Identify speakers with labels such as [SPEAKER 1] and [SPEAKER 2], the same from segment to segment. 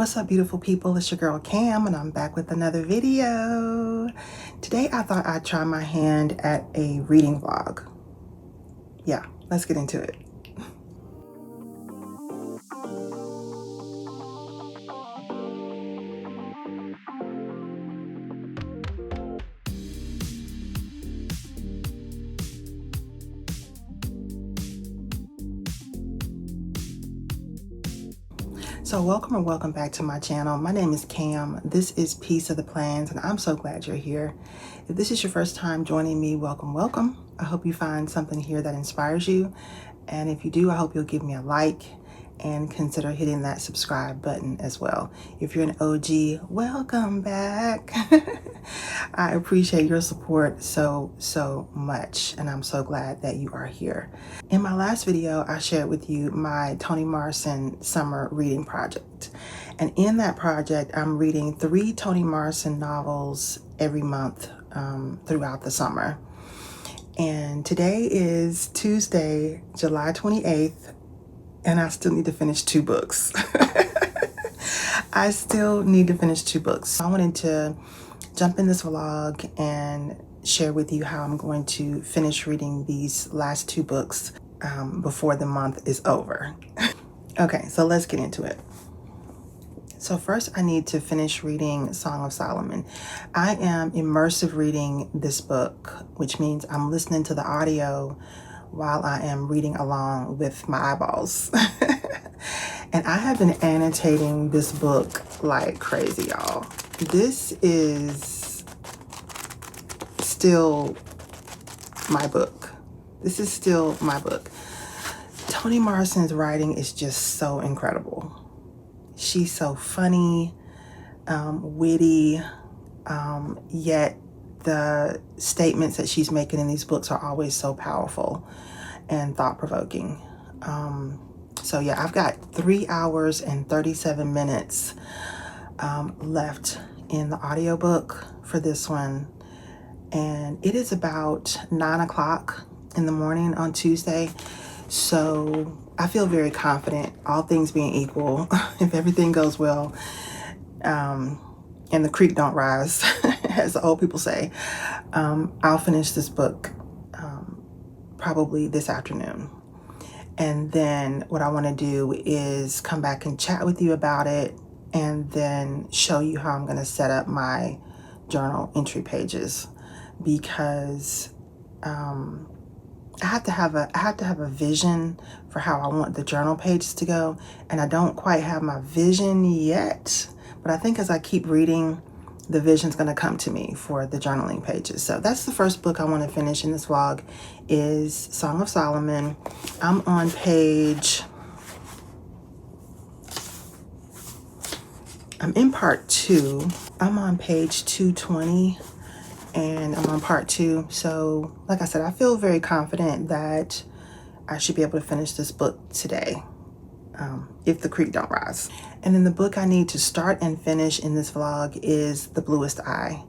[SPEAKER 1] What's up, beautiful people? It's your girl Cam, and I'm back with another video. Today I thought I'd try my hand at a reading vlog. Yeah, let's get into it. So welcome back to my channel. My name is Cam. This is Piece of the Plans, and I'm so glad you're here. If this is your first time joining me, welcome. I hope you find something here that inspires you. And if you do, I hope you'll give me a like and consider hitting that subscribe button as well. If you're an OG, welcome back. I appreciate your support so much, and I'm so glad that you are here. In my last video, I shared with you my Toni Morrison summer reading project. And in that project, I'm reading 3 Toni Morrison novels every month throughout the summer. And today is Tuesday, July 28th, and I still need to finish 2 books. I still need to finish 2 books. I wanted to jump in this vlog and share with you how I'm going to finish reading these last 2 books before the month is over. Okay, so let's get into it. So first I need to finish reading Song of Solomon. I am immersive reading this book, which means I'm listening to the audio while I am reading along with my eyeballs. And I have been annotating this book like crazy, y'all. This is still my book. This is still my book. Toni Morrison's writing is just so incredible. She's so funny, witty, yet the statements that she's making in these books are always so powerful and thought-provoking. So yeah, I've got 3 hours and 37 minutes left in the audiobook for this one. And it is about 9 o'clock in the morning on Tuesday. So I feel very confident, all things being equal, if everything goes well, and the creek don't rise, as the old people say, I'll finish this book probably this afternoon. And then what I want to do is come back and chat with you about it, and then show you how I'm going to set up my journal entry pages, because I have to have a vision for how I want the journal pages to go, and I don't quite have my vision yet, but I think as I keep reading, the vision's going to come to me for the journaling pages. So that's the first book I want to finish in this vlog, is Song of Solomon. I'm on page, I'm in part 2. I'm on page 220. And I'm on part 2. So like I said, I feel very confident that I should be able to finish this book today, if the creek don't rise. And then the book I need to start and finish in this vlog is The Bluest Eye.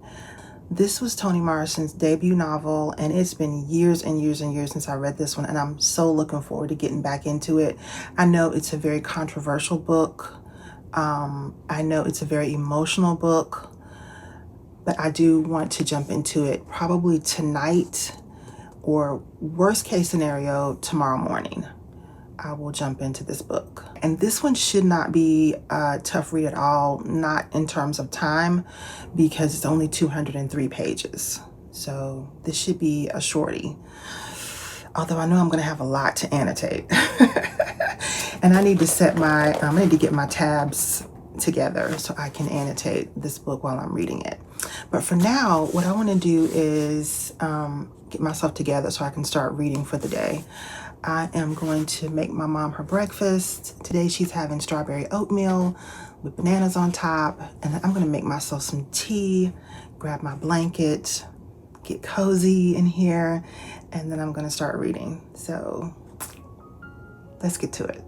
[SPEAKER 1] This was Toni Morrison's debut novel, and it's been years and years and years since I read this one, and I'm so looking forward to getting back into it. I know it's a very controversial book. I know it's a very emotional book, but I do want to jump into it probably tonight, or worst case scenario, tomorrow morning. I will jump into this book. And this one should not be a tough read at all, not in terms of time, because it's only 203 pages. So this should be a shorty. Although I know I'm gonna have a lot to annotate. And I need to I need to get my tabs together so I can annotate this book while I'm reading it. But for now, what I want to do is get myself together so I can start reading for the day. I am going to make my mom her breakfast. Today she's having strawberry oatmeal with bananas on top, and then I'm going to make myself some tea, grab my blanket, get cozy in here, and then I'm going to start reading. So let's get to it.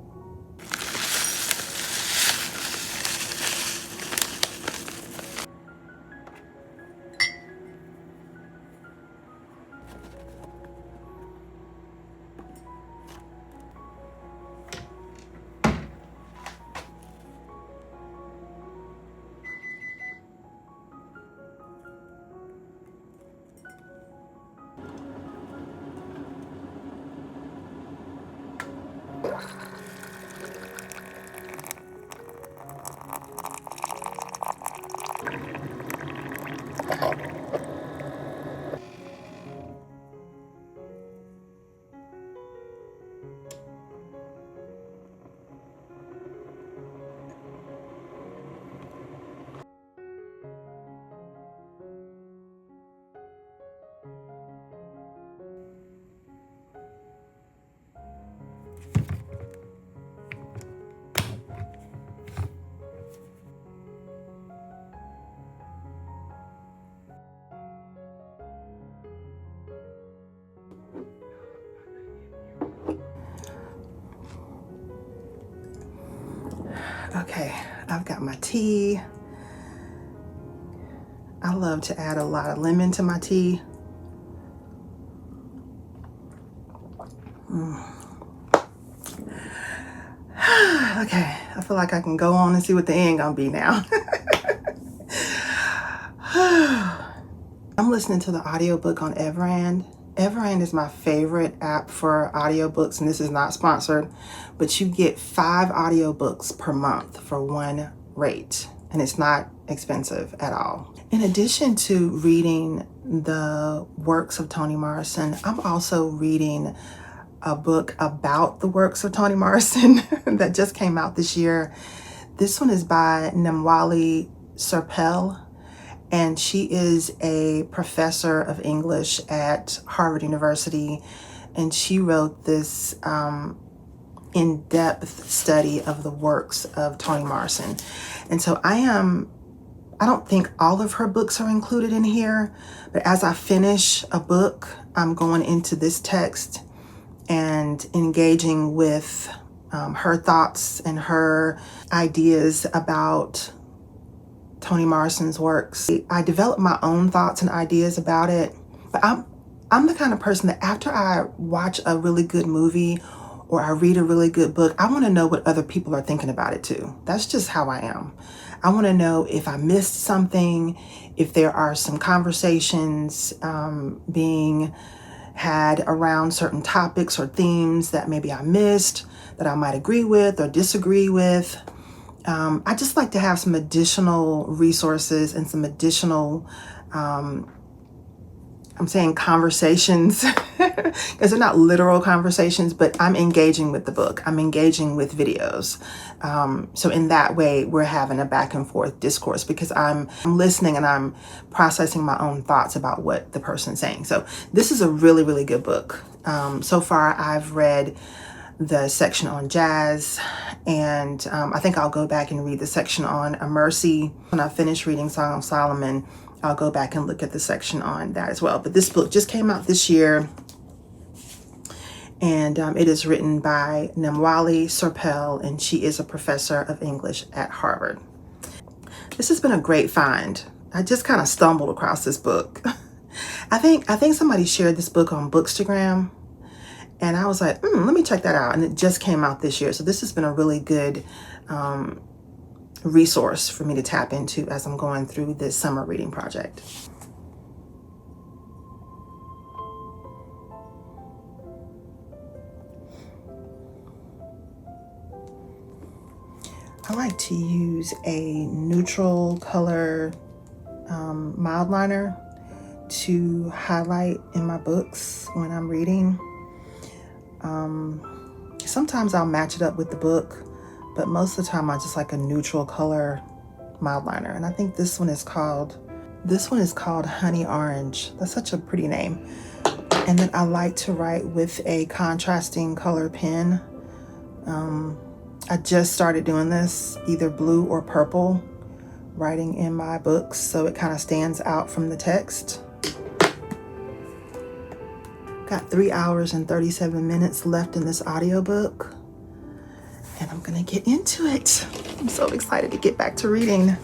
[SPEAKER 1] Okay, I've got my tea. I love to add a lot of lemon to my tea. Okay, I feel like I can go on and see what the end gonna be now. I'm listening to the audiobook on Everand. Everand is my favorite app for audiobooks, and this is not sponsored, but you get 5 audiobooks per month for one rate, and it's not expensive at all. In addition to reading the works of Toni Morrison, I'm also reading a book about the works of Toni Morrison that just came out this year. This one is by Namwali Serpell, and she is a professor of English at Harvard University, and she wrote this in-depth study of the works of Toni Morrison. And so I don't think all of her books are included in here, but as I finish a book, I'm going into this text and engaging with her thoughts and her ideas about Toni Morrison's works. I develop my own thoughts and ideas about it, but I'm the kind of person that after I watch a really good movie or I read a really good book, I want to know what other people are thinking about it too. That's just how I am. I want to know if I missed something, if there are some conversations being had around certain topics or themes that maybe I missed, that I might agree with or disagree with. I just like to have some additional resources and some additional, I'm saying conversations, because they're not literal conversations, but I'm engaging with the book. I'm engaging with videos. So in that way, we're having a back and forth discourse because I'm listening and I'm processing my own thoughts about what the person's saying. So this is a really, really good book. So far, I've read the section on jazz, and I think I'll go back and read the section on a mercy. When I finish reading Song of Solomon, I'll go back and look at the section on that as well. But this book just came out this year, and it is written by Namwali Serpell, and she is a professor of English at Harvard. This has been a great find. I just kind of stumbled across this book. I think somebody shared this book on Bookstagram, and I was like, let me check that out. And it just came out this year. So this has been a really good resource for me to tap into as I'm going through this summer reading project. I like to use a neutral color mild liner to highlight in my books when I'm reading. Sometimes I'll match it up with the book, but most of the time I just like a neutral color mild liner. And I think this one is called Honey Orange. That's such a pretty name. And then I like to write with a contrasting color pen. I just started doing this, either blue or purple, writing in my books, so it kind of stands out from the text. Got 3 hours and 37 minutes left in this audiobook, and I'm gonna get into it. I'm so excited to get back to reading.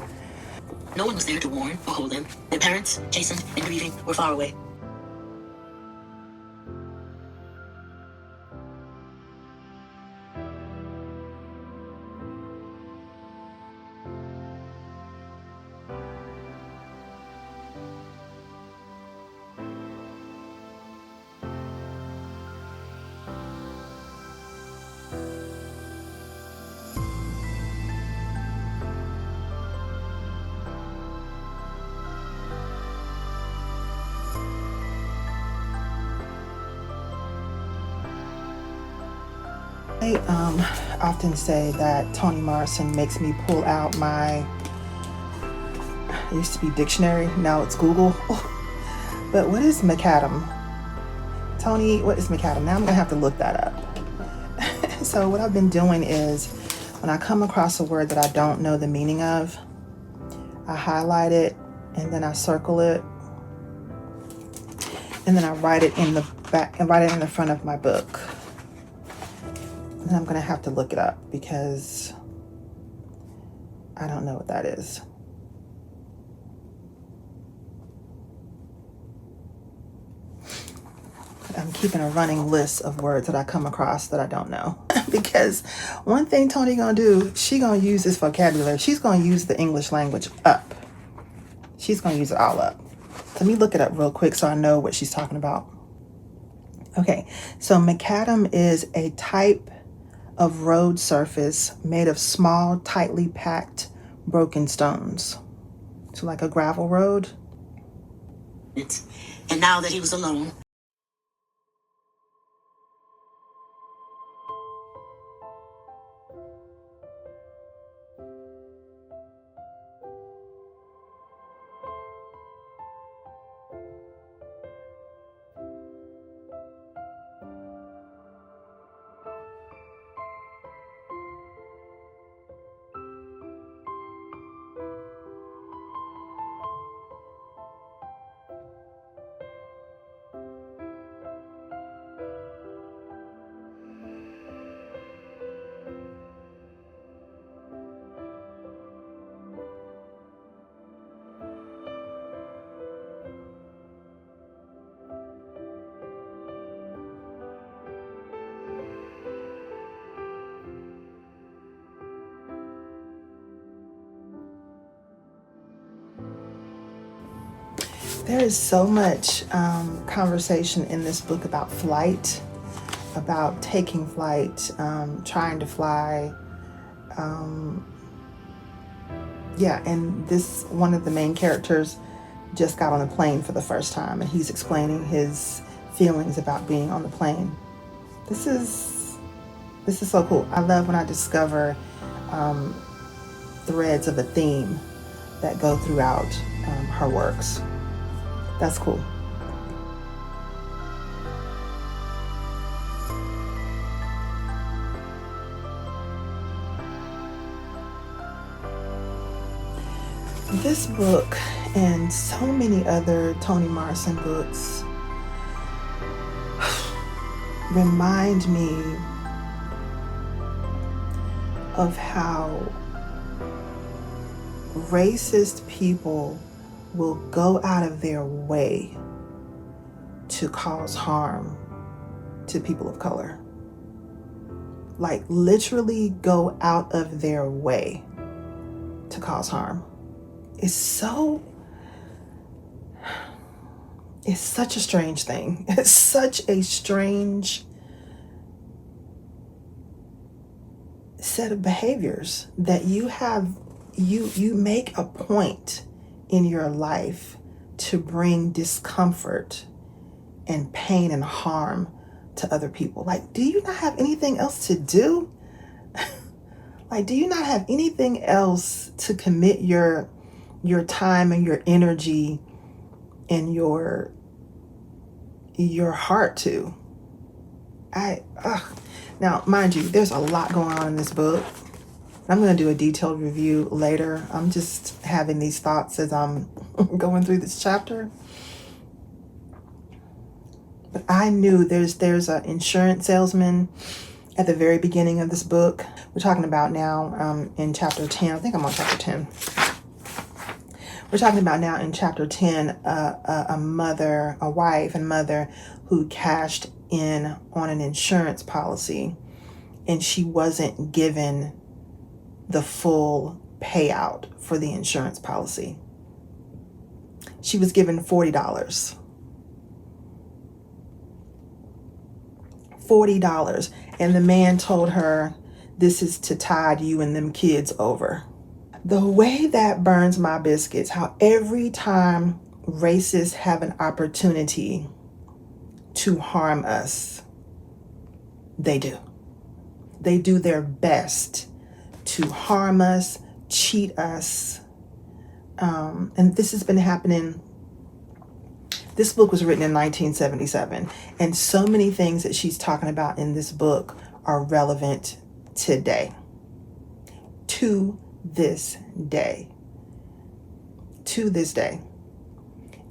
[SPEAKER 2] No one was there to warn or hold them. Their parents, chastened and grieving, were far away.
[SPEAKER 1] I often say that Toni Morrison makes me pull out it used to be dictionary, now it's Google. But what is macadam? Toni, what is macadam? Now I'm gonna have to look that up. So what I've been doing is when I come across a word that I don't know the meaning of, I highlight it and then I circle it, and then I write it in the back and write it in the front of my book. And I'm gonna have to look it up because I don't know what that is. I'm keeping a running list of words that I come across that I don't know. Because one thing Toni gonna do, she gonna use this vocabulary. She's gonna use the English language up. She's gonna use it all up. Let me look it up real quick so I know what she's talking about. Okay, so macadam is a type of road surface made of small, tightly packed, broken stones. So like a gravel road.
[SPEAKER 2] And now that he was alone,
[SPEAKER 1] There is so much conversation in this book about flight, about taking flight, trying to fly. Yeah, and this one of the main characters just got on a plane for the first time, and he's explaining his feelings about being on the plane. This is so cool. I love when I discover threads of a theme that go throughout her works. That's cool. This book and so many other Toni Morrison books remind me of how racist people will go out of their way to cause harm to people of color. Like literally go out of their way to cause harm. It's such a strange thing. It's such a strange set of behaviors that you make a point in your life to bring discomfort and pain and harm to other people. Like, do you not have anything else to do? Like, do you not have anything else to commit your time and your energy and your heart to? Now, mind you, there's a lot going on in this book. I'm going to do a detailed review later. I'm just having these thoughts as I'm going through this chapter. But I knew there's an insurance salesman at the very beginning of this book. We're talking about now in chapter 10. I think I'm on chapter 10. We're talking about now in chapter 10, a wife and mother who cashed in on an insurance policy, and she wasn't given the full payout for the insurance policy. She was given $40. $40. And the man told her, this is to tide you and them kids over. The way that burns my biscuits, how every time racists have an opportunity to harm us, they do. They do their best to harm us, cheat us. And this has been happening. This book was written in 1977, and so many things that she's talking about in this book are relevant today. To this day. To this day.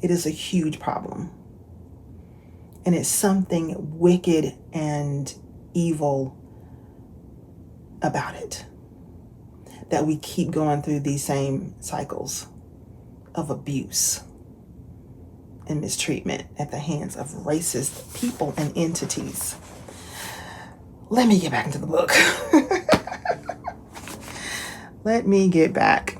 [SPEAKER 1] It is a huge problem. And it's something wicked and evil about it. that we keep going through these same cycles of abuse and mistreatment at the hands of racist people and entities. Let me get back into the book. Let me get back.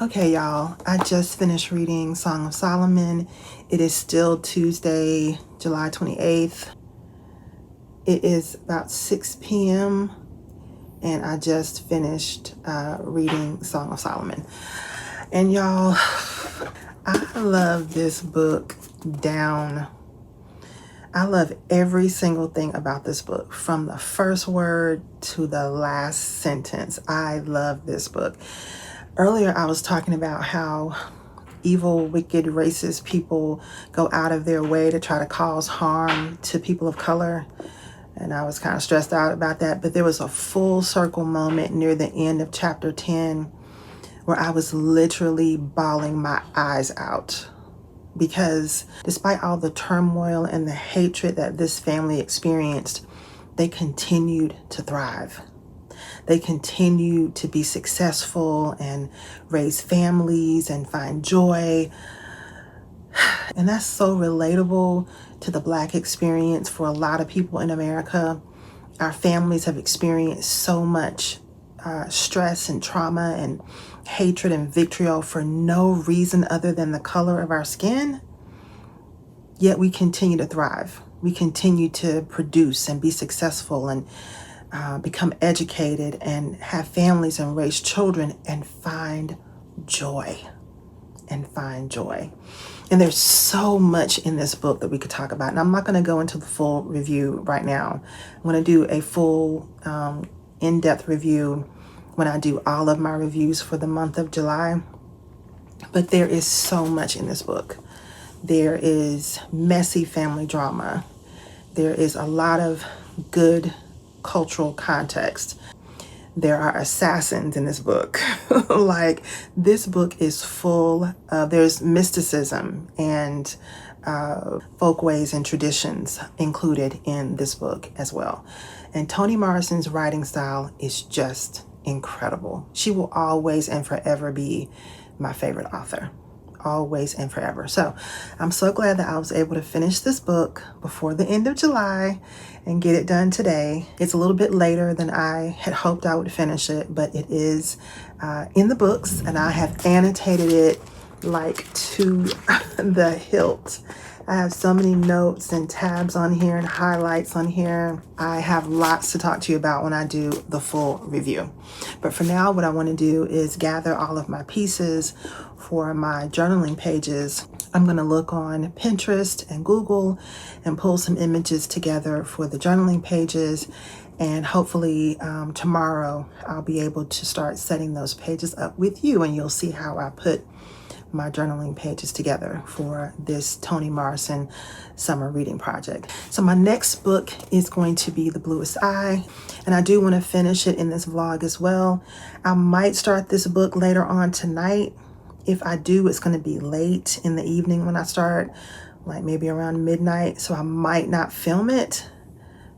[SPEAKER 1] Okay, y'all, I just finished reading Song of Solomon. It is still Tuesday, July 28th. It is about 6 p.m. and I just finished reading Song of Solomon. And y'all, I love this book down. I love every single thing about this book, from the first word to the last sentence. I love this book. Earlier, I was talking about how evil, wicked, racist people go out of their way to try to cause harm to people of color. And I was kind of stressed out about that. But there was a full circle moment near the end of chapter 10 where I was literally bawling my eyes out. Because despite all the turmoil and the hatred that this family experienced, they continued to thrive. They continue to be successful and raise families and find joy. And that's so relatable to the Black experience for a lot of people in America. Our families have experienced so much stress and trauma and hatred and vitriol for no reason other than the color of our skin. Yet we continue to thrive. We continue to produce and be successful and become educated and have families and raise children and find joy. And there's so much in this book that we could talk about. And I'm not going to go into the full review right now. I'm going to do a full in-depth review when I do all of my reviews for the month of July. But there is so much in this book. There is messy family drama. There is a lot of good cultural context. There are assassins in this book. Like, this book is full of, there's mysticism and folkways and traditions included in this book as well. And Toni Morrison's writing style is just incredible. She will always and forever be my favorite author. Always and forever. So I'm so glad that I was able to finish this book before the end of July and get it done today. It's a little bit later than I had hoped I would finish it, but it is in the books, and I have annotated it like to the hilt. I have so many notes and tabs on here and highlights on here. I have lots to talk to you about when I do the full review. But for now, what I want to do is gather all of my pieces for my journaling pages. I'm going to look on Pinterest and Google and pull some images together for the journaling pages. And hopefully tomorrow I'll be able to start setting those pages up with you, and you'll see how I put my journaling pages together for this Toni Morrison summer reading project. So my next book is going to be The Bluest Eye, and I do want to finish it in this vlog as well. I might start this book later on tonight, If I do, it's going to be late in the evening when I start, like maybe around midnight. So I might not film it.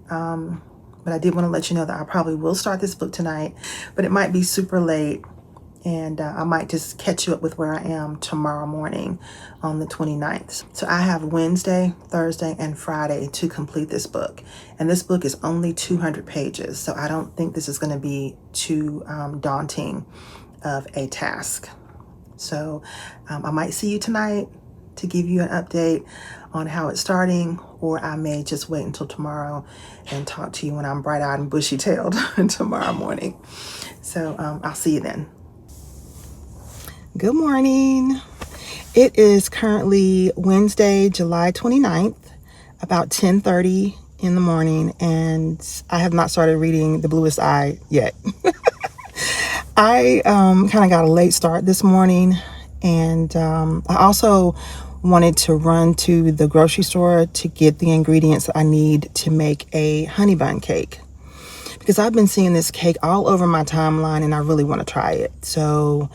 [SPEAKER 1] But I did want to let you know that I probably will start this book tonight, but it might be super late. And I might just catch you up with where I am tomorrow morning on the 29th. So I have Wednesday, Thursday, and Friday to complete this book. And this book is only 200 pages. So I don't think this is going to be too daunting of a task. So I might see you tonight to give you an update on how it's starting, or I may just wait until tomorrow and talk to you when I'm bright-eyed and bushy-tailed tomorrow morning. So I'll see you then. Good morning. It is currently Wednesday, July 29th, about 10:30 in the morning, and I have not started reading The Bluest Eye yet. I kind of got a late start this morning, and I also wanted to run to the grocery store to get the ingredients that I need to make a honey bun cake, because I've been seeing this cake all over my timeline and I really want to try it. So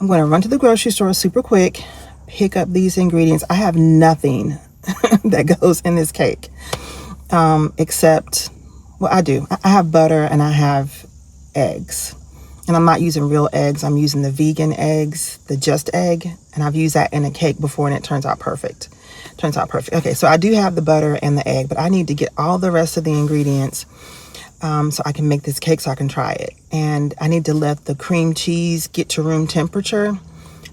[SPEAKER 1] I'm going to run to the grocery store super quick, pick up these ingredients. I have nothing that goes in this cake except, well, I do. I have butter and I have eggs. And I'm not using real eggs. I'm using the vegan eggs, the Just Egg. And I've used that in a cake before and it turns out perfect. Okay, so I do have the butter and the egg, but I need to get all the rest of the ingredients so I can make this cake so I can try it. And I need to let the cream cheese get to room temperature.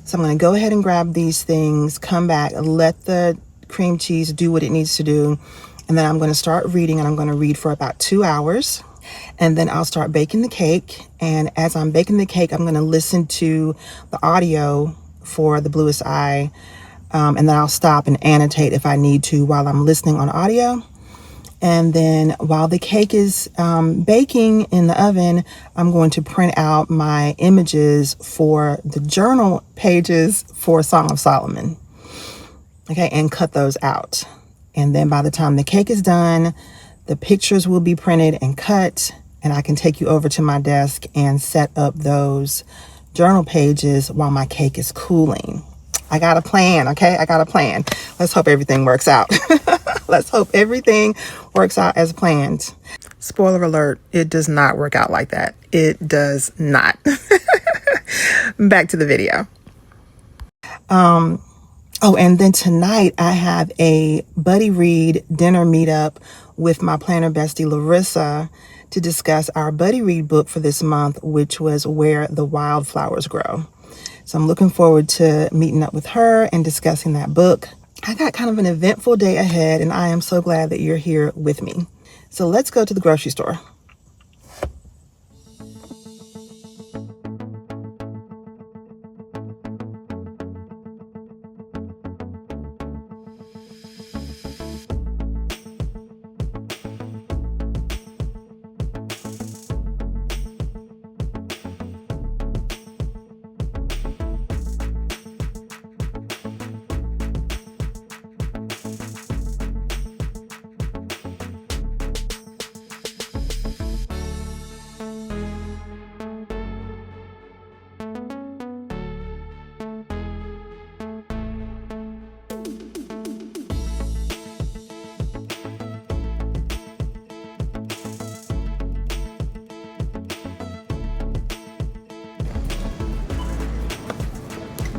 [SPEAKER 1] So I'm going to go ahead and grab these things, come back, let the cream cheese do what it needs to do. And then I'm going to start reading, and I'm going to read for about 2 hours. And then I'll start baking the cake. And as I'm baking the cake, I'm going to listen to the audio for The Bluest Eye. And then I'll stop and annotate if I need to while I'm listening on audio. And then while the cake is baking in the oven, I'm going to print out my images for the journal pages for Song of Solomon. Okay, and cut those out. And then by the time the cake is done, the pictures will be printed and cut, and I can take you over to my desk and set up those journal pages while my cake is cooling. I got a plan, okay? I got a plan. Let's hope everything works out. Let's hope everything works out as planned. Spoiler alert, it does not work out like that. It does not. Back to the video. Oh, and then tonight I have a buddy read dinner meetup with my planner bestie Larissa to discuss our buddy read book for this month, which was Where the Wildflowers Grow. So I'm looking forward to meeting up with her and discussing that book. I got kind of an eventful day ahead, and I am so glad that you're here with me. So let's go to the grocery store.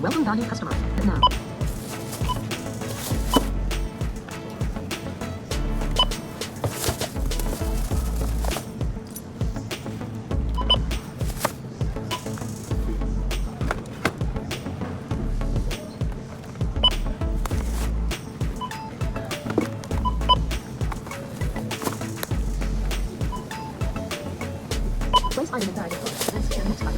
[SPEAKER 2] Welcome valued customer. Now. Place item inside. Then scan next item.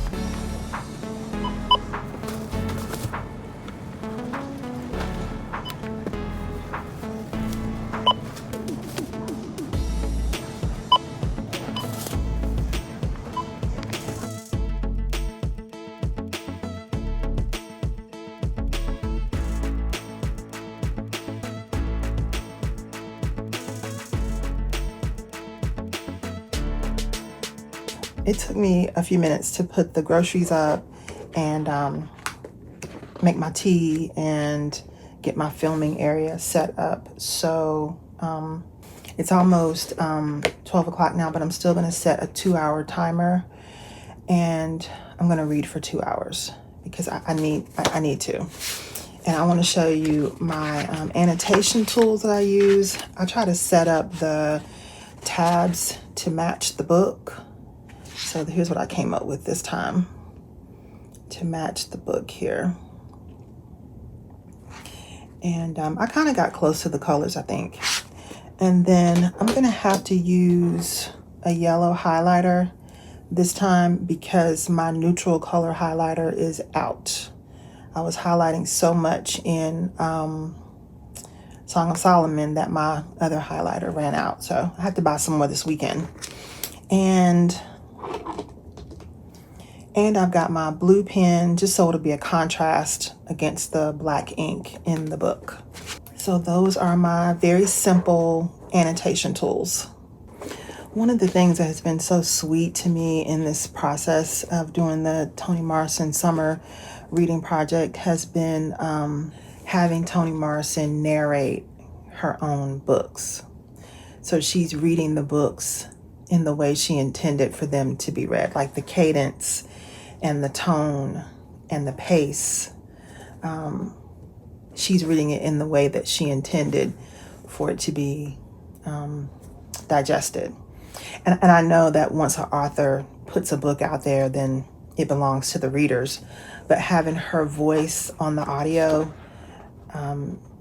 [SPEAKER 1] It took me a few minutes to put the groceries up and make my tea and get my filming area set up. So it's almost 12 o'clock now, but I'm still going to set a 2-hour timer, and I'm going to read for 2 hours because I need to. And I want to show you my annotation tools that I use. I try to set up the tabs to match the book. So here's what I came up with this time to match the book here. And I kind of got close to the colors, I think. And then I'm going to have to use a yellow highlighter this time because my neutral color highlighter is out. I was highlighting so much in Song of Solomon that my other highlighter ran out. So I have to buy some more this weekend. And I've got my blue pen just so it'll be a contrast against the black ink in the book. So those are my very simple annotation tools. One of the things that has been so sweet to me in this process of doing the Toni Morrison summer reading project has been having Toni Morrison narrate her own books. So she's reading the books in the way she intended for them to be read, like the cadence and the tone and the pace. She's reading it in the way that she intended for it to be digested. And I know that once an author puts a book out there, then it belongs to the readers. But having her voice on the audio,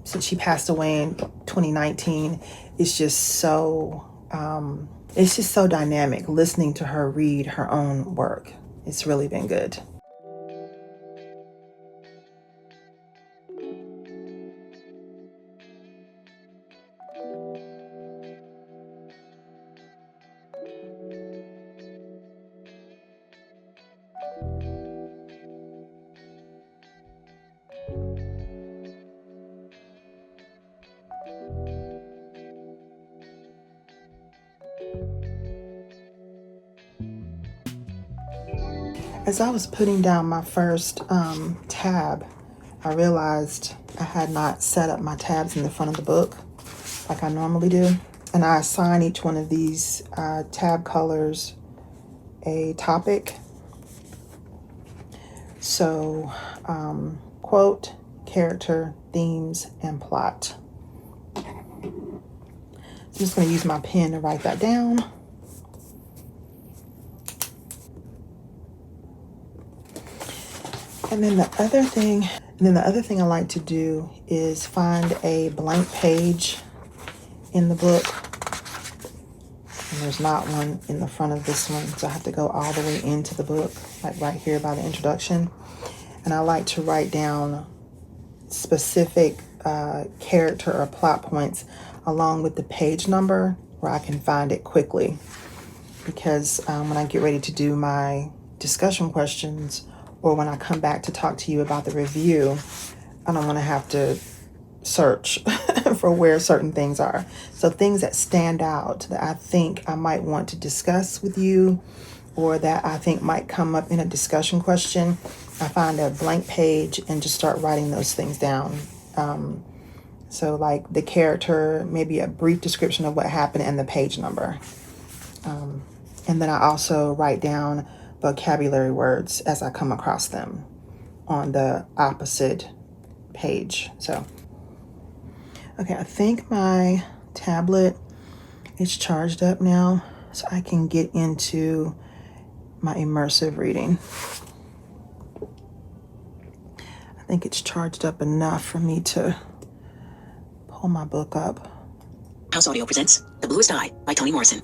[SPEAKER 1] since she passed away in 2019, it's just so dynamic listening to her read her own work. It's really been good. As I was putting down my first tab, I realized I had not set up my tabs in the front of the book like I normally do. And I assign each one of these tab colors a topic. So, quote, character, themes, and plot. So I'm just going to use my pen to write that down. And then the other thing I like to do is find a blank page in the book. And there's not one in the front of this one, so I have to go all the way into the book, like right here by the introduction. And I like to write down specific character or plot points along with the page number where I can find it quickly. Because when I get ready to do my discussion questions or when I come back to talk to you about the review, I don't want to have to search for where certain things are. So things that stand out that I think I might want to discuss with you or that I think might come up in a discussion question, I find a blank page and just start writing those things down. So like the character, maybe a brief description of what happened and the page number. And then I also write down vocabulary words as I come across them on the opposite page. So, okay, I think my tablet is charged up now, so I can get into my immersive reading. I think it's charged up enough for me to pull my book up.
[SPEAKER 2] House Audio presents The Bluest Eye by Toni Morrison.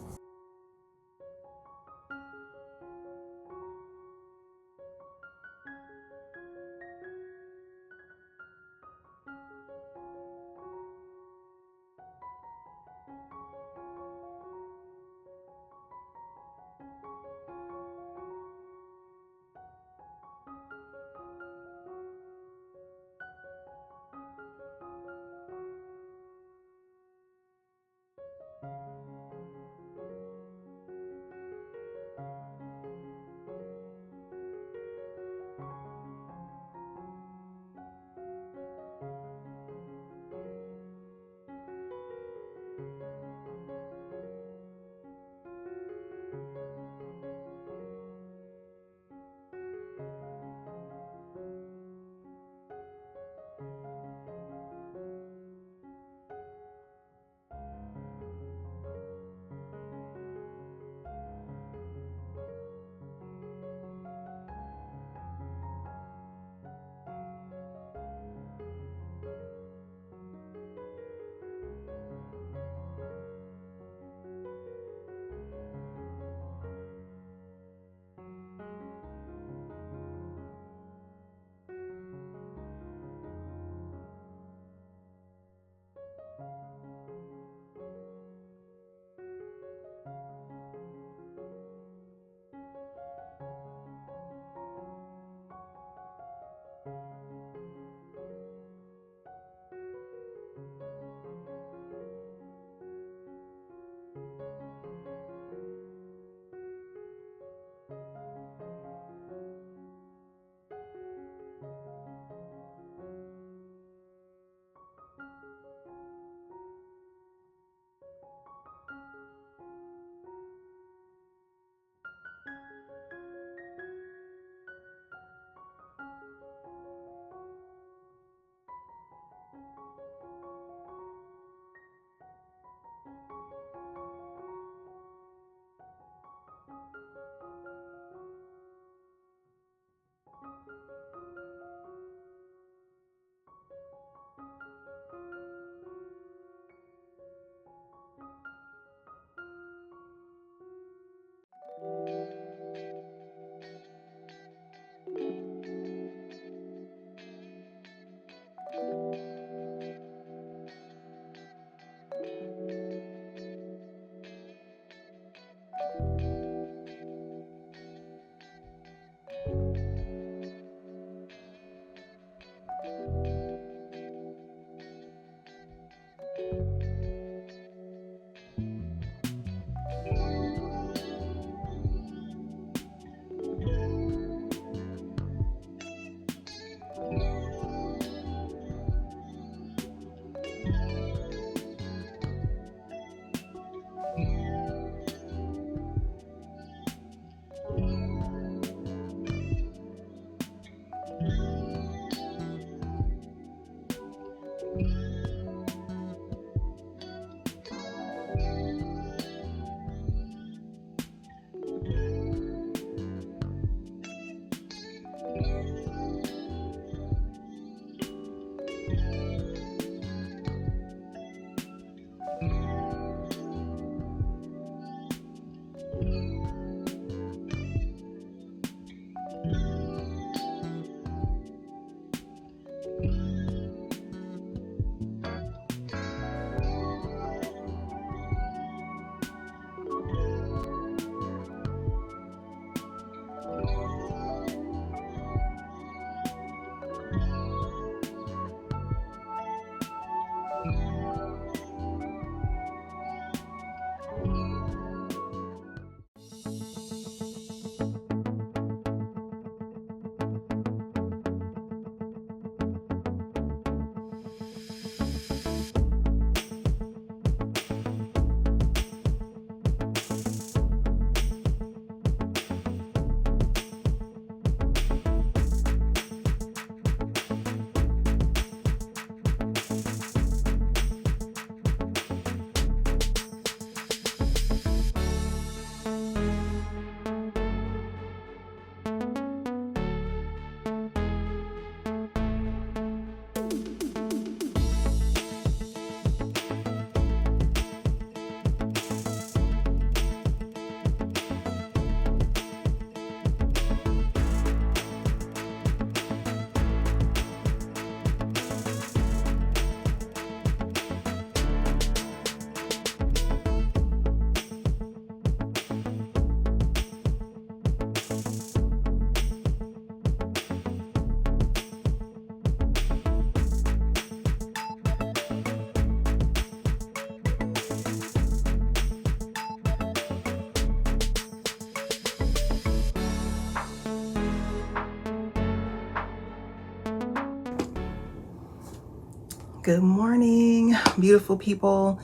[SPEAKER 1] Good morning, beautiful people.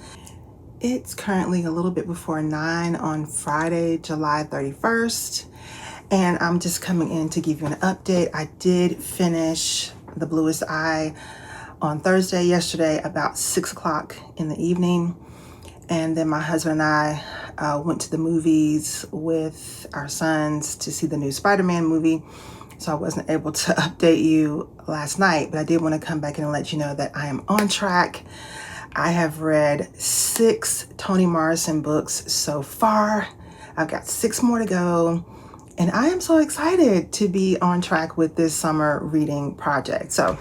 [SPEAKER 1] It's currently a little bit before 9 on Friday, July 31st, and I'm just coming in to give you an update. I did finish The Bluest Eye on Thursday, yesterday, about 6 o'clock in the evening, and then my husband and I went to the movies with our sons to see the new Spider-Man movie. So I wasn't able to update you last night, but I did want to come back and let you know that I am on track. I have read 6 Toni Morrison books so far. I've got 6 more to go, and I am so excited to be on track with this summer reading project. So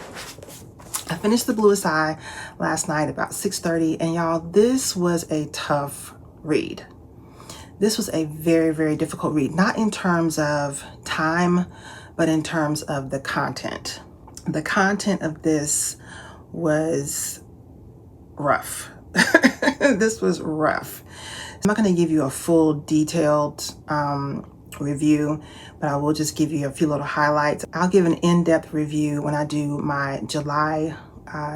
[SPEAKER 1] I finished The Bluest Eye last night about 6:30, and y'all, this was a tough read. This was a very, very difficult read, not in terms of time, but in terms of the content. The content of this was rough. This was rough. I'm not going to give you a full detailed review, but I will just give you a few little highlights. I'll give an in-depth review when I do my July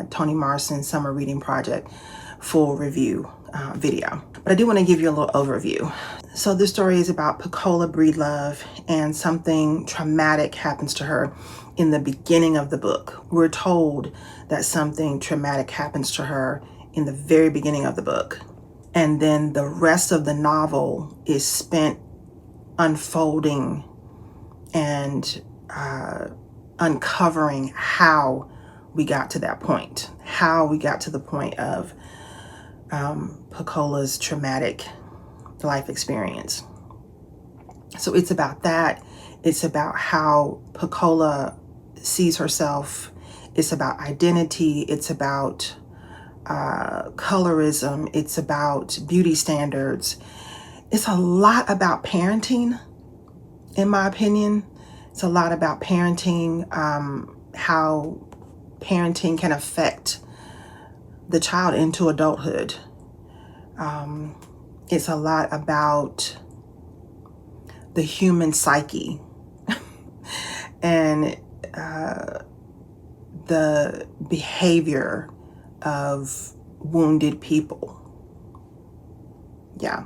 [SPEAKER 1] Toni Morrison Summer Reading Project full review video. But I do want to give you a little overview. So this story is about Pecola Breedlove, and something traumatic happens to her in the beginning of the book. We're told that something traumatic happens to her in the very beginning of the book. And then the rest of the novel is spent unfolding and uncovering how we got to that point, how we got to the point of Pecola's traumatic life experience. So it's about that. It's about how Pecola sees herself. It's about identity. It's about colorism. It's about beauty standards. It's a lot about parenting, in my opinion. It's a lot about parenting, how parenting can affect the child into adulthood. It's a lot about the human psyche and the behavior of wounded people. Yeah.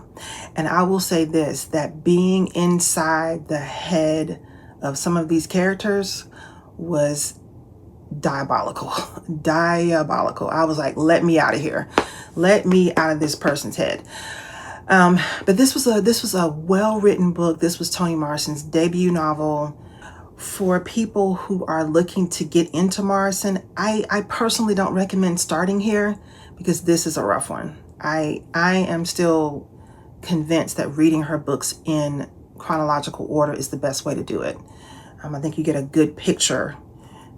[SPEAKER 1] And I will say this, that being inside the head of some of these characters was diabolical. Diabolical. I was like, let me out of here. Let me out of this person's head. But this was a well-written book. This was Toni Morrison's debut novel. For people who are looking to get into Morrison, I personally don't recommend starting here because this is a rough one. I am still convinced that reading her books in chronological order is the best way to do it. I think you get a good picture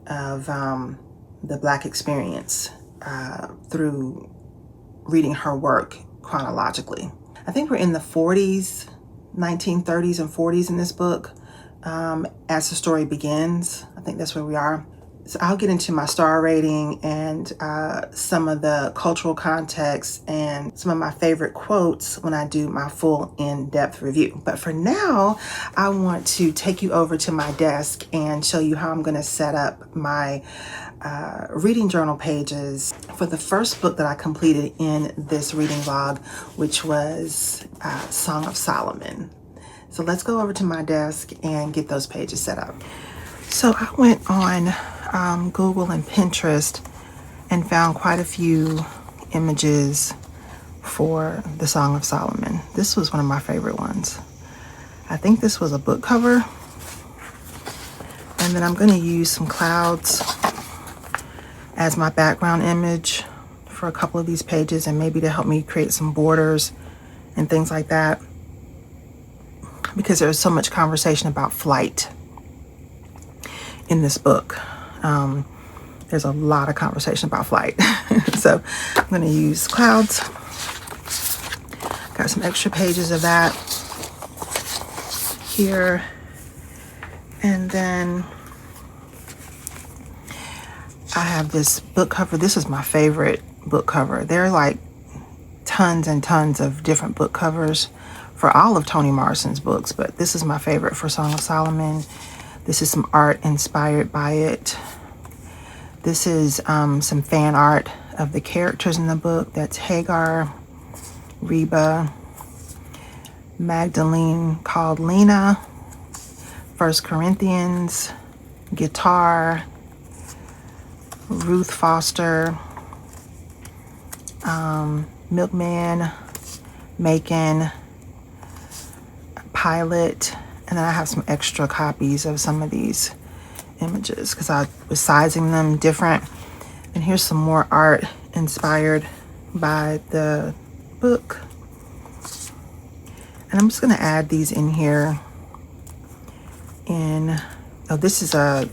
[SPEAKER 1] of the Black experience through reading her work chronologically. I think we're in the 40s, 1930s and 40s in this book as the story begins. I think that's where we are. So I'll get into my star rating and some of the cultural context and some of my favorite quotes when I do my full in-depth review. But for now, I want to take you over to my desk and show you how I'm going to set up my reading journal pages for the first book that I completed in this reading vlog, which was Song of Solomon. So let's go over to my desk and get those pages set up. So I went on Google and Pinterest and found quite a few images for the Song of Solomon. This was one of my favorite ones. I think this was a book cover. And then I'm going to use some clouds as my background image for a couple of these pages, and maybe to help me create some borders and things like that, because there's so much conversation about flight in this book. There's a lot of conversation about flight. So I'm going to use clouds. Got some extra pages of that here. And then I have this book cover. This is my favorite book cover. There are like tons and tons of different book covers for all of Toni Morrison's books, but this is my favorite for Song of Solomon. This is some art inspired by it. This is some fan art of the characters in the book. That's Hagar, Reba, Magdalene called Lena, 1 Corinthians, Guitar, Ruth Foster, Milkman, Macon, Pilot, and then I have some extra copies of some of these images because I was sizing them different. And here's some more art inspired by the book. And I'm just going to add these in here. Oh, this is a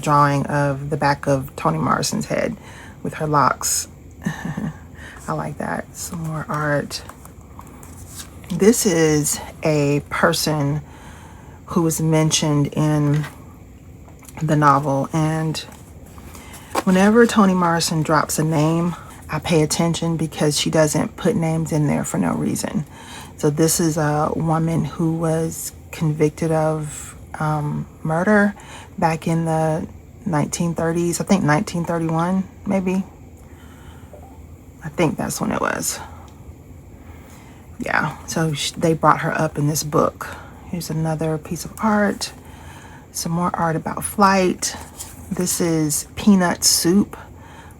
[SPEAKER 1] drawing of the back of Toni Morrison's head with her locks. I like that. Some more art. This is a person who was mentioned in the novel, and whenever Toni Morrison drops a name, I pay attention because she doesn't put names in there for no reason. So this is a woman who was convicted of murder back in the 1930s. I think 1931, maybe. I think that's when it was. Yeah, so they brought her up in this book. Here's another piece of art. Some more art about flight. This is peanut soup,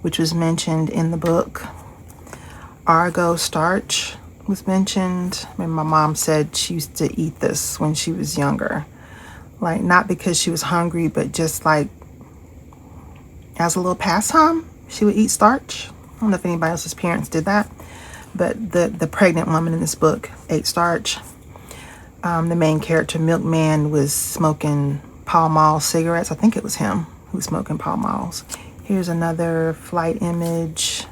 [SPEAKER 1] which was mentioned in the book. Argo starch was mentioned. I mean, my mom said she used to eat this when she was younger. Like, not because she was hungry, but just like as a little pastime, she would eat starch. I don't know if anybody else's parents did that, but the pregnant woman in this book ate starch. The main character, Milkman, was smoking Pall Mall cigarettes. I think it was him who was smoking Pall Malls. Here's another flight image.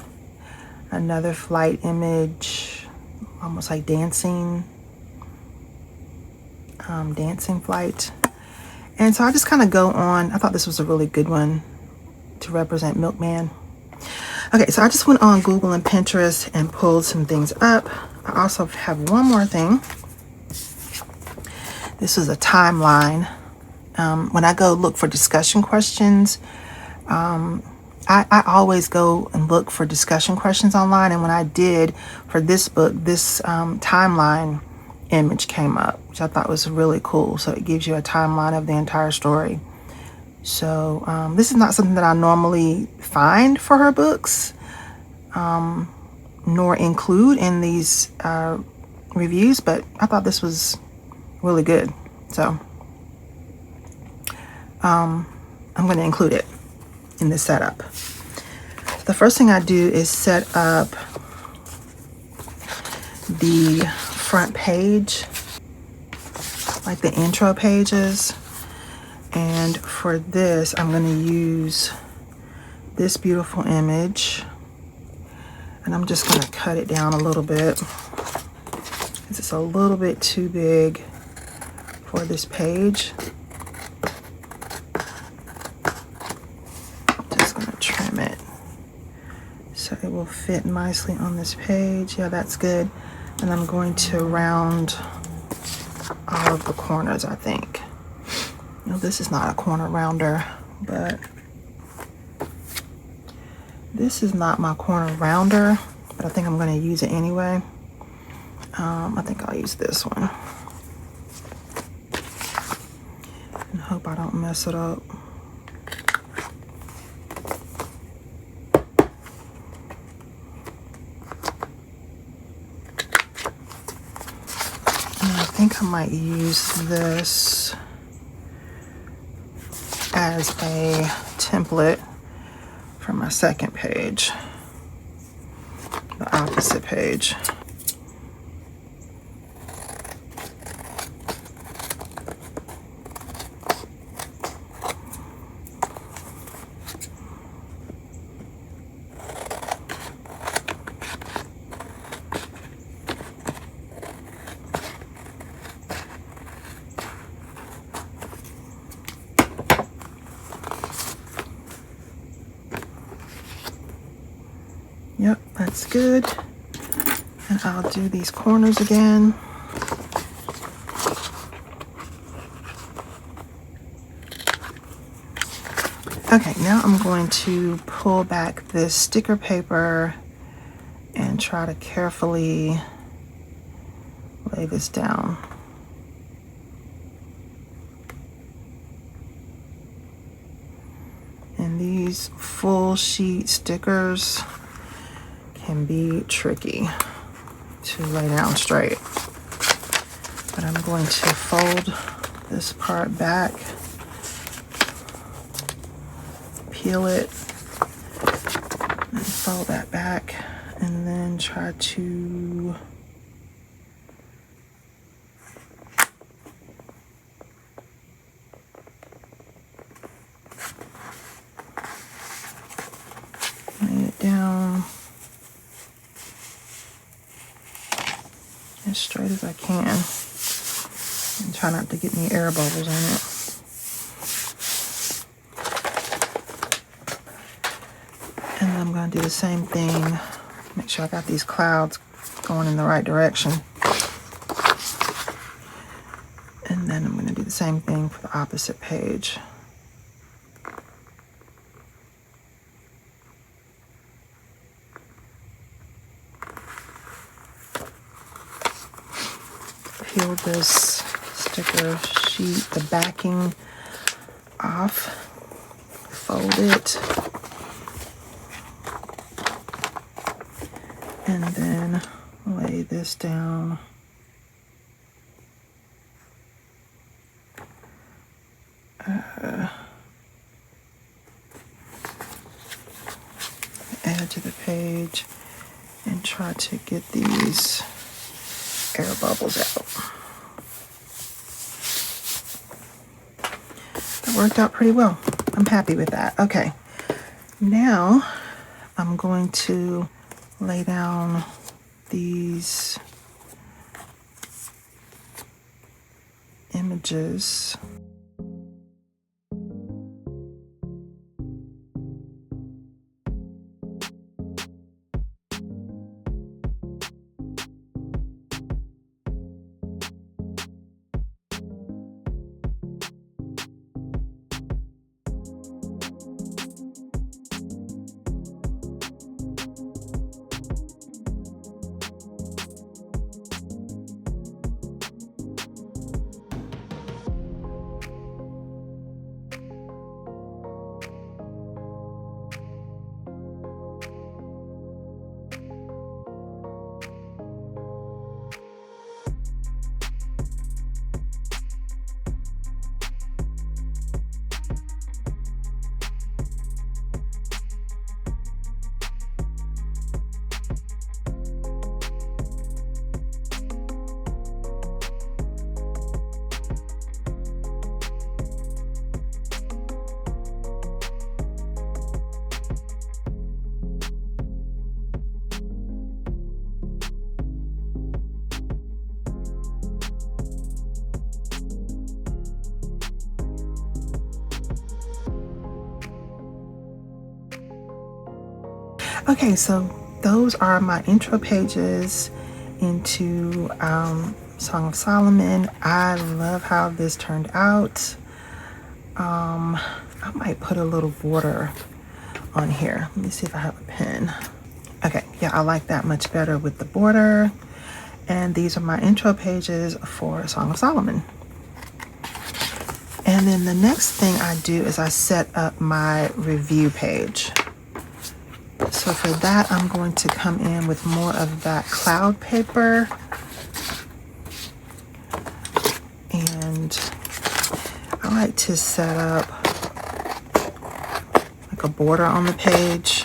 [SPEAKER 1] Another flight image, almost like dancing. Dancing flight. And so I just kind of go on. I thought this was a really good one to represent Milkman. Okay, so I just went on Google and Pinterest and pulled some things up. I also have one more thing. This is a timeline. When I go look for discussion questions, I always go and look for discussion questions online. And when I did for this book, this timeline image came up, which I thought was really cool. So it gives you a timeline of the entire story. So this is not something that I normally find for her books, nor include in these reviews, but I thought this was really good. So I'm going to include it in this setup. The first thing I do is set up the front page, like the intro pages. And for this, I'm going to use this beautiful image, and I'm just going to cut it down a little bit because it's a little bit too big for this page. Just going to trim it so it will fit nicely on this page. Yeah, that's good. And I'm going to round all of the corners, I think. No, this is not a corner rounder, but this is not my corner rounder, but I think I'm going to use it anyway. I think I'll use this one. And hope I don't mess it up. And I think I might use this as a template for my second page, the opposite page. Yep, that's good. And I'll do these corners again. Okay, now I'm going to pull back this sticker paper and try to carefully lay this down. And these full sheet stickers can be tricky to lay down straight. But I'm going to fold this part back, peel it, and fold that back, and then try to lay it down as straight as I can and try not to get any air bubbles in it. And then I'm going to do the same thing, make sure I got these clouds going in the right direction. And then I'm going to do the same thing for the opposite page. Peel this sticker sheet, the backing off, fold it, and then lay this down. Edge of the page and try to get these air bubbles out. That worked out pretty well. I'm happy with that. Okay, now I'm going to lay down these images. Okay, so those are my intro pages into Song of Solomon. I love how this turned out. I might put a little border on here. Let me see if I have a pen. Okay, yeah, I like that much better with the border. And these are my intro pages for Song of Solomon. And then the next thing I do is I set up my review page. So for that, I'm going to come in with more of that cloud paper. And I like to set up like a border on the page.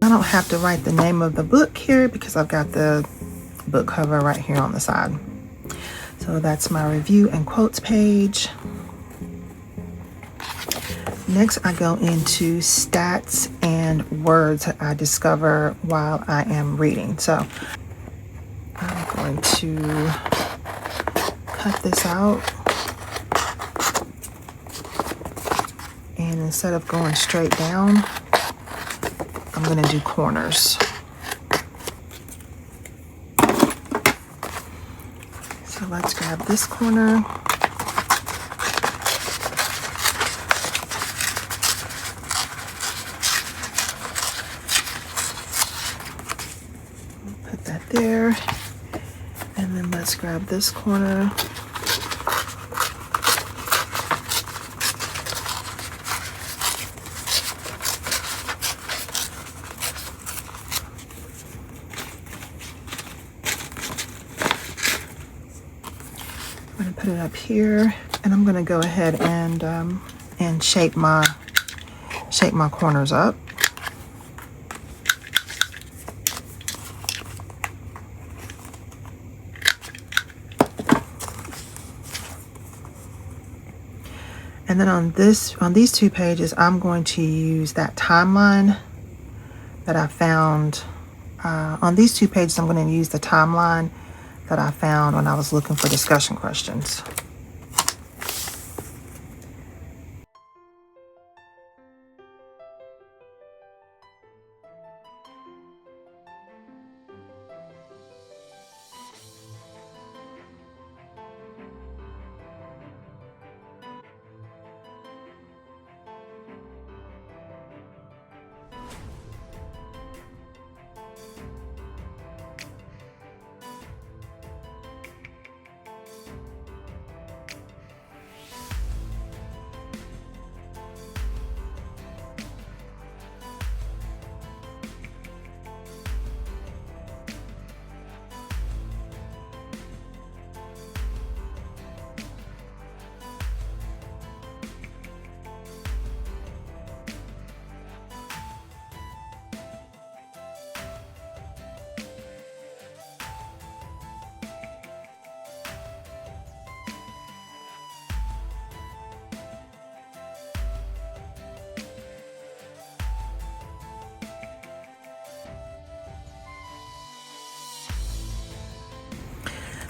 [SPEAKER 1] I don't have to write the name of the book here because I've got the book cover right here on the side. So that's my review and quotes page. Next, I go into stats and words that I discover while I am reading. So I'm going to cut this out. And instead of going straight down, I'm going to do corners. So let's grab this corner. Put that there. And then let's grab this corner. I'm going to put it up here, and I'm going to go ahead and shape my corners up. And then on these 2 pages, I'm going to use that timeline that I found. On these 2 pages, I'm going to use the timeline that I found when I was looking for discussion questions.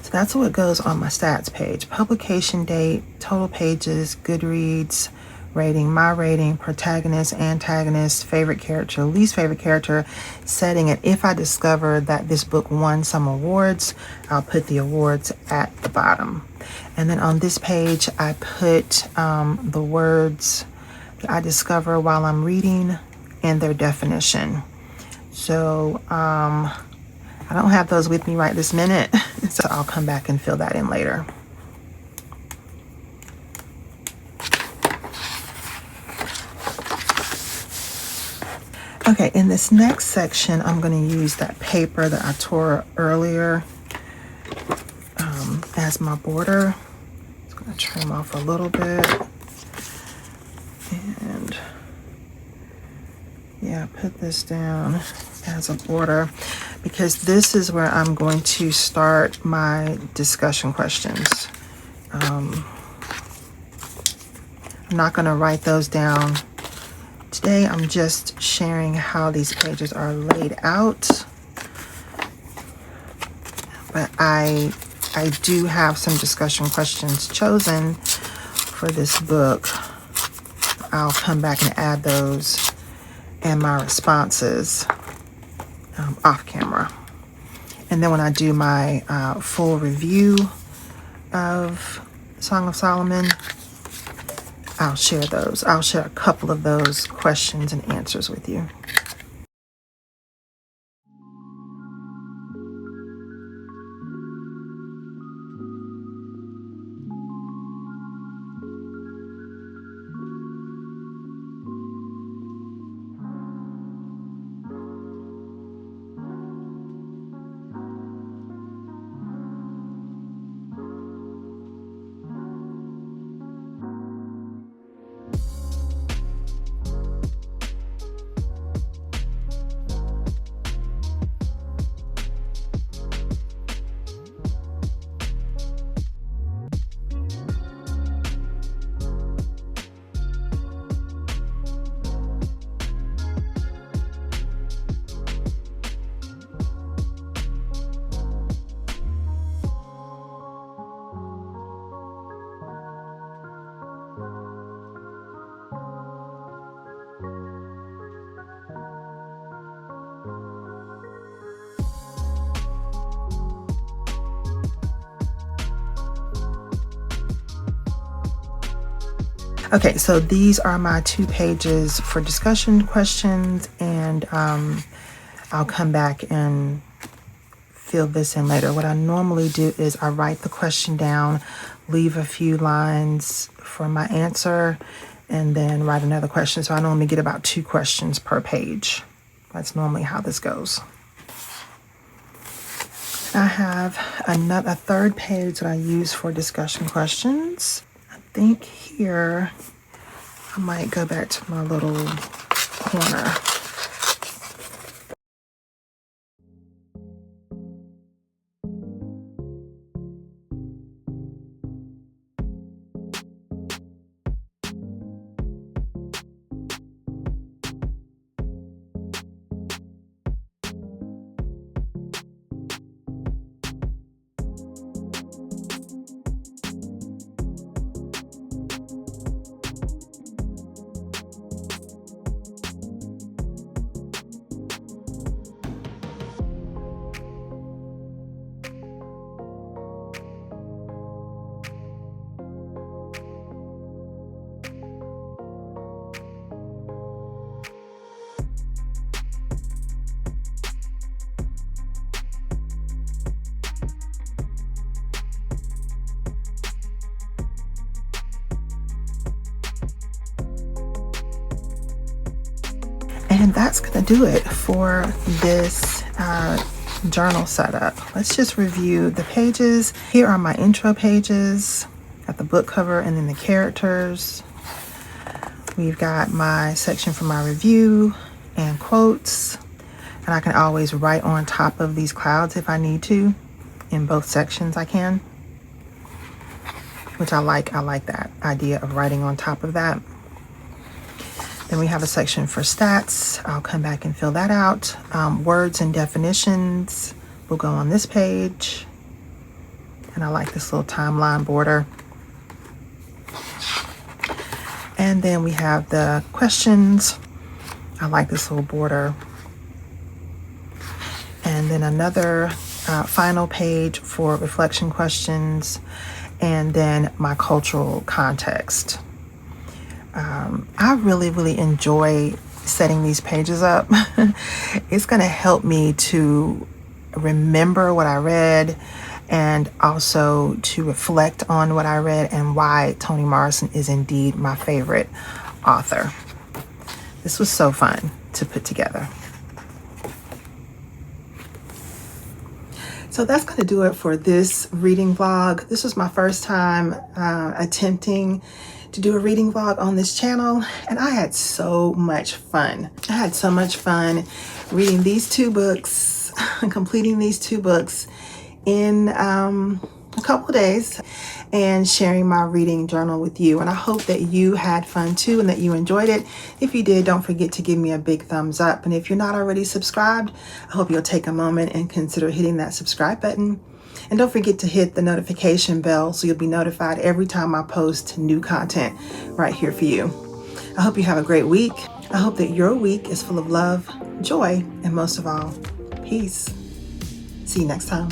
[SPEAKER 1] So that's what goes on my stats page. Publication date, total pages, Goodreads, rating, my rating, protagonist, antagonist, favorite character, least favorite character, setting. And if I discover that this book won some awards, I'll put the awards at the bottom. And then on this page, I put the words that I discover while I'm reading and their definition. So I don't have those with me right this minute, so I'll come back and fill that in later. Okay, in this next section, I'm going to use that paper that I tore earlier as my border. I'm just going to trim off a little bit. And yeah, put this down as a border, because this is where I'm going to start my discussion questions. I'm not going to write those down today. I'm just sharing how these pages are laid out. But I do have some discussion questions chosen for this book. I'll come back and add those and my responses off camera. And then when I do my full review of Song of Solomon, I'll share those. I'll share a couple of those questions and answers with you. Okay, so these are my 2 pages for discussion questions, and I'll come back and fill this in later. What I normally do is I write the question down, leave a few lines for my answer, and then write another question. So I normally get about 2 questions per page. That's normally how this goes. I have a third page that I use for discussion questions. I think here I might go back to my little corner. And that's going to do it for this journal setup. Let's just review the pages. Here are my intro pages. Got the book cover and then the characters. We've got my section for my review and quotes. And I can always write on top of these clouds if I need to. In both sections I can. Which I like. I like that idea of writing on top of that. Then we have a section for stats. I'll come back and fill that out. Words and definitions will go on this page. And I like this little timeline border. And then we have the questions. I like this little border. And then another final page for reflection questions. And then my cultural context. I really enjoy setting these pages up. It's going to help me to remember what I read and also to reflect on what I read and why Toni Morrison is indeed my favorite author. This was so fun to put together. So that's going to do it for this reading vlog. This was my first time attempting to do a reading vlog on this channel, and I had so much fun. I had so much fun reading these 2 books, completing these 2 books in a couple of days, and sharing my reading journal with you. And I hope that you had fun too and that you enjoyed it. If you did, don't forget to give me a big thumbs up. And if you're not already subscribed, I hope you'll take a moment and consider hitting that subscribe button. And don't forget to hit the notification bell so you'll be notified every time I post new content right here for you. I hope you have a great week. I hope that your week is full of love, joy, and most of all, peace. See you next time.